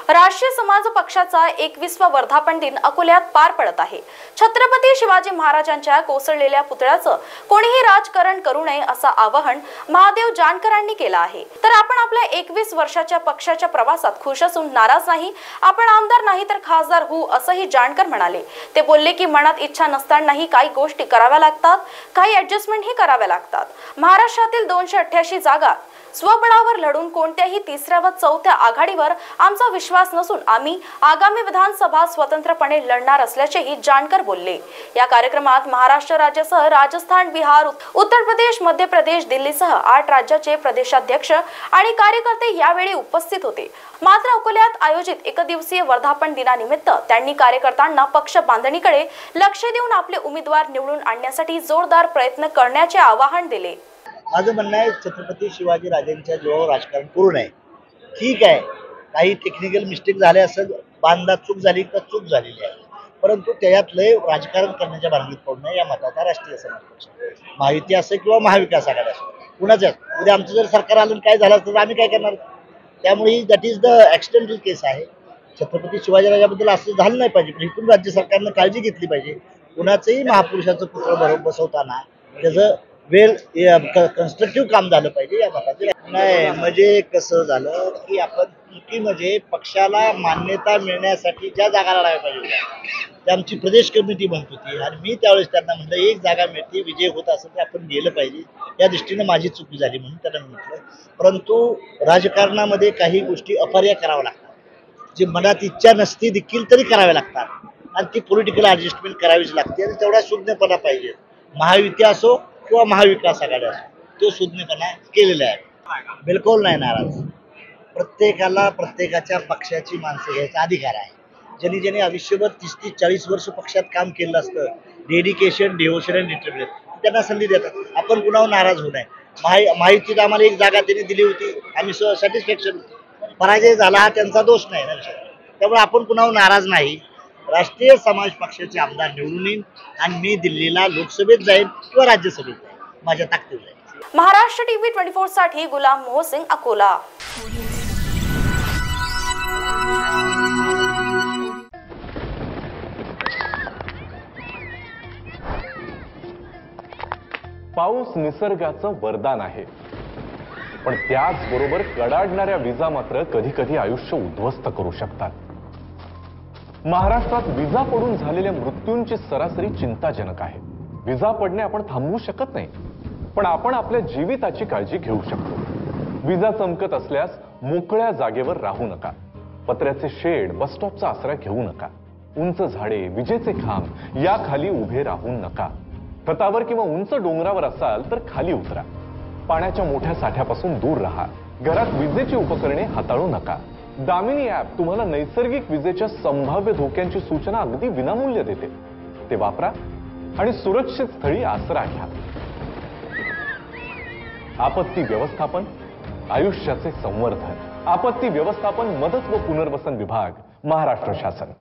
राष्ट्रीय समाज पक्षाचा 21वा वर्धापन दिन अकोल्यात पार पडत आहे। छत्रपती शिवाजी महाराजांच्या कोसळलेल्या पुतळ्याचं कोणीही राजकारण करू नये असं आवाहन महादेव जानकरांनी केलं आहे। तर आपण आपल्या 21 वर्षाच्या पक्षाच्या प्रवासात खुश असून नाराज नाही, आपण आमदार नाही तर खासदार होऊ असंही जानकर म्हणाले। ते बोलले की मनात इच्छा नसतानाही काही गोष्टी कराव्या लागतात, काही ॲडजस्टमेंटही कराव्या लागतात। महाराष्ट्रातील 288 जागा स्वबळावर लढून कोणत्याही तिसऱ्या व चौथ्या आघाडीवर आमचा विश्वास नसून आम्ही आगामी विधानसभा स्वतंत्रपणे लढणार असल्याचेही जानकर बोलले। या कार्यक्रमात महाराष्ट्र राज्यासह राजस्थान, बिहार, उत्तर प्रदेश, मध्य प्रदेश, दिल्लीसह 8 राज्याचे प्रदेशाध्यक्ष आणि कार्यकर्ते यावेळी उपस्थित होते। मात्र अकोल्यात आयोजित एकदिवसीय वर्धापन दिनानिमित्त त्यांनी कार्यकर्त्यांना पक्ष बांधणीकडे लक्ष देऊन आपले उमेदवार निवडून आणण्यासाठी जोरदार प्रयत्न करण्याचे आवाहन दिले। माझं म्हणणं आहे, छत्रपती शिवाजी राजांच्या जीवावर राजकारण करू नये। ठीक आहे, काही टेक्निकल मिस्टेक झाले असेल, बांधण्यात चूक झाली तर चूक झालेली आहे, परंतु त्यातले राजकारण करण्याच्या भानगडीत पडू नये या मताचा राष्ट्रीय समाज पक्ष, महायुती असेल किंवा महाविकास आघाडी असेल, कुणाच्याच उद्या आमचं जर सरकार आलं काय झालं तर आम्ही काय करणार? त्यामुळे दॅट इज द एक्सटेंडेड केस आहे। छत्रपती शिवाजी राजाबद्दल असं झालं नाही पाहिजे, पण इथून राज्य सरकारनं काळजी घेतली पाहिजे। कुणाचंही महापुरुषाचं पुत्र बरोबर बसवताना त्याचं वेल कन्स्ट्रक्टिव्ह काम झालं पाहिजे या मताचे नाही। म्हणजे कसं झालं की आपण चुकी म्हणजे पक्षाला मान्यता मिळण्यासाठी ज्या जागा लढायला पाहिजे त्या आमची प्रदेश कमिटी म्हणत होती आणि मी त्यावेळेस त्यांना म्हटलं एक जागा मिळते, विजय होत असेल तर आपण गेलं पाहिजे, या दृष्टीने माझी चुकी झाली म्हणून त्यांना म्हटलं। परंतु राजकारणामध्ये काही गोष्टी अपर्याय कराव्या लागतात, जी मनात इच्छा नसती देखील तरी कराव्या लागतात आणि ती पॉलिटिकल ॲडजस्टमेंट करावीच लागते आणि तेवढा सुज्ञपणा पाहिजे। महायुती असो किंवा महाविकास आघाडी असो तो सुज्ञपणा केलेला आहे। बिलकुल नाही नाराज। प्रत्येकाला प्रत्येकाच्या पक्षाची माणसं घ्यायचा अधिकार आहे। ज्यांनी ज्यांनी आयुष्यभर 30-40 वर्ष पक्षात काम केलं असतं, डेडिकेशन, डिव्होशन आणि डिटर्मिनेशन, त्यांना संधी देतात। आपण कुणावर नाराज होऊ नये। महायुतीत आम्हाला एक जागा त्यांनी दिली होती, आम्ही सॅटिस्फॅक्शन, पराजय झाला हा त्यांचा दोष नाही ना विषय, त्यामुळे आपण कुणावर नाराज नाही। राष्ट्रीय समाज पक्षाचे आमदार निवडून येईन आणि मी दिल्लीला लोकसभेत जाईन किंवा राज्यसभेत जाईन, माझ्या ताकदीवर जाईन। महाराष्ट्र टीव्ही 24 साठी गुलाम मोहसिन, अकोला। पाऊस निसर्गाचं वरदान आहे, पण त्याचबरोबर कडाडणाऱ्या विजा मात्र कधी कधी आयुष्य उद्ध्वस्त करू शकतात। महाराष्ट्रात विजा पडून झालेल्या मृत्यूंची सरासरी चिंताजनक आहे। विजा पडणे आपण थांबवू शकत नाही, पण आपण आपल्या जीविताची काळजी घेऊ शकतो। विजा चमकत असल्यास मोकळ्या जागेवर राहू नका, पत्र्याचे शेड, बसस्टॉपचा आसरा घेऊ नका, उंच झाडे, विजेचे खांब याखाली उभे राहू नका। छतावर किंवा उंच डोंगरावर असाल तर खाली उतरा। पाण्याच्या मोठ्या साठ्यापासून दूर राहा। घरात विजेची उपकरणे हाताळू नका। दामिनी ॲप तुम्हाला नैसर्गिक विजेच्या संभाव्य धोक्यांची सूचना अगदी विनामूल्य देते, ते वापरा आणि सुरक्षित स्थळी आसरा घ्या। आपत्ती व्यवस्थापन, आयुष्याचे संवर्धन। आपत्ती व्यवस्थापन, मदत व पुनर्वसन विभाग, महाराष्ट्र शासन।